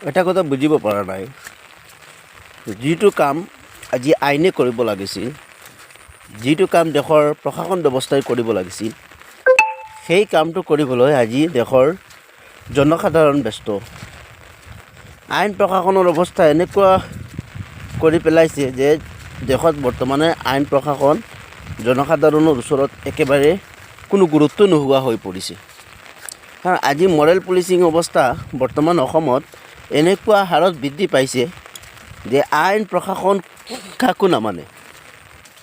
এটা কথা বুজিব পৰা নাই, যিটো কাম আজি আইনে কৰিব লাগিছিল, যিটো কাম দেশৰ প্ৰশাসন ব্যৱস্থাই কৰিব লাগিছিল, সেই কামটো কৰিবলৈ আজি দেশৰ জনসাধাৰণ ব্যস্ত। আইন প্ৰশাসনৰ অৱস্থা এনেকুৱা কৰি পেলাইছে যে দেশত বৰ্তমানে আইন প্ৰশাসন জনসাধাৰণৰ ওচৰত একেবাৰে কোনো গুৰুত্ব নোহোৱা হৈ পৰিছে। কাৰণ আজি মৰেল পুলিচিং অৱস্থা বৰ্তমান অসমত এনেকুৱা হাৰত বৃদ্ধি পাইছে যে আইন প্ৰশাসন কাকো নামানে।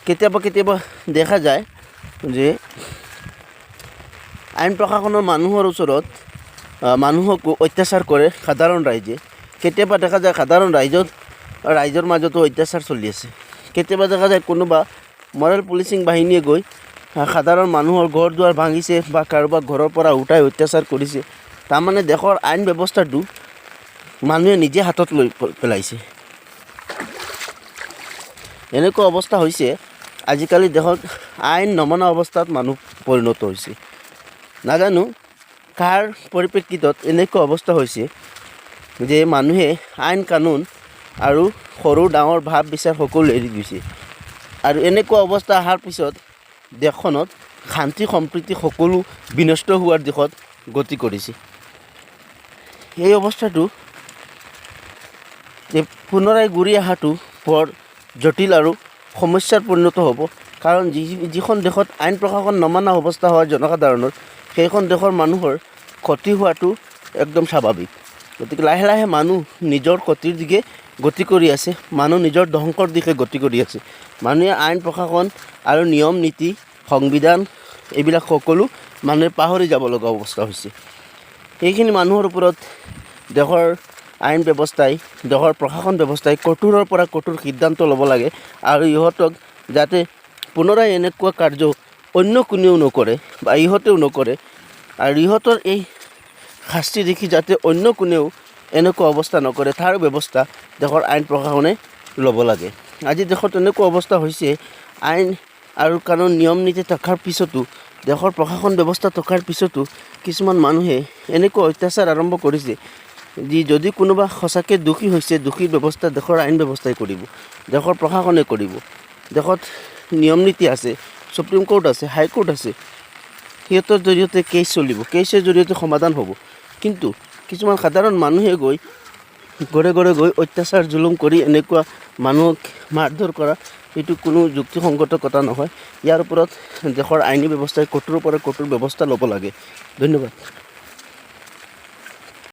কেতিয়াবা দেখা যায় যে আইন প্ৰশাসনৰ মানুহৰ ওচৰত মানুহকো অত্যাচাৰ কৰে সাধাৰণ ৰাইজে। কেতিয়াবা দেখা যায় সাধাৰণ ৰাইজৰ মাজতো অত্যাচাৰ চলি আছে। কেতিয়াবা দেখা যায় কোনোবা মৰেল পুলিচিং বাহিনীয়ে গৈ সাধাৰণ মানুহৰ ঘৰ দুৱাৰ ভাঙিছে বা কাৰোবাক ঘৰৰ পৰা উঠাই অত্যাচাৰ কৰিছে। তাৰমানে দেশৰ আইন ব্যৱস্থাটো মানুহে নিজে হাতত লৈ পেলাইছে। এনেকুৱা অৱস্থা হৈছে আজিকালি দেশত আইন নমনা অৱস্থাত মানুহ পৰিণত হৈছে। নাজানো কাৰ পৰিপ্ৰেক্ষিতত এনেকুৱা অৱস্থা হৈছে যে মানুহে আইন কানুন আৰু সৰু ডাঙৰ ভাৱ বিচাৰ সকলো এৰি গৈছে। আৰু এনেকুৱা অৱস্থা অহাৰ পিছত দেশখনত শান্তি সম্প্ৰীতি সকলো বিনষ্ট হোৱাৰ দিশত গতি কৰিছে। এই অৱস্থাটো পুনৰাই ঘূৰি অহাটো বৰ জটিল আৰু সমস্যাৰ পৰিণত হ'ব। কাৰণ যিখন দেশত আইন প্ৰশাসন নমনা অৱস্থা হয় জনসাধাৰণৰ, সেইখন দেশৰ মানুহৰ ক্ষতি হোৱাটো একদম স্বাভাৱিক। গতিকে লাহে লাহে মানুহ নিজৰ ক্ষতিৰ দিশে গতি কৰি আছে, মানুহ নিজৰ ধ্বংসৰ দিশে গতি কৰি আছে। মানুহে আইন প্ৰশাসন আৰু নিয়ম নীতি সংবিধান এইবিলাক সকলো মানুহে পাহৰি যাব লগা অৱস্থা হৈছে। এইখিনি মানুহৰ ওপৰত দেশৰ আইন ব্যৱস্থাই, দেশৰ প্ৰশাসন ব্যৱস্থাই কঠোৰৰ পৰা কঠোৰ সিদ্ধান্ত ল'ব লাগে আৰু ইহঁতক যাতে পুনৰাই এনেকুৱা কাৰ্য অন্য কোনেও নকৰে বা ইহঁতেও নকৰে। আৰু ইহঁতৰ এই শাস্তি দেখি যাতে অন্য কোনেও এনেকুৱা অৱস্থা নকৰে তাৰ ব্যৱস্থা দেশৰ আইন প্ৰশাসনে ল'ব লাগে। আজি দেশত এনেকুৱা অৱস্থা হৈছে আইন আৰু কানুন নিয়ম নীতি থকাৰ পিছতো, দেশৰ প্ৰশাসন ব্যৱস্থা থকাৰ পিছতো কিছুমান মানুহে এনেকুৱা অত্যাচাৰ আৰম্ভ কৰিছে যি যদি কোনোবা সঁচাকৈ দোষী হৈছে, দোষীৰ ব্যৱস্থা দেশৰ আইন ব্যৱস্থাই কৰিব, দেশৰ প্ৰশাসনে কৰিব। দেশত নিয়ম নীতি আছে, সুপ্ৰিম কোৰ্ট আছে, হাইকোৰ্ট আছে, সিহঁতৰ জৰিয়তে কেছ চলিব, কেছৰ জৰিয়তে সমাধান হ'ব। কিন্তু কিছুমান সাধাৰণ মানুহে গৈ ঘৰে ঘৰে গৈ অত্যাচাৰ জুলুম কৰি এনেকুৱা মানুহক মাৰধৰ কৰা, এইটো কোনো যুক্তিসংগত কথা নহয়। ইয়াৰ ওপৰত দেশৰ আইনী ব্যৱস্থাই কঠোৰৰ পৰা কঠোৰ ব্যৱস্থা ল'ব লাগে। ধন্যবাদ।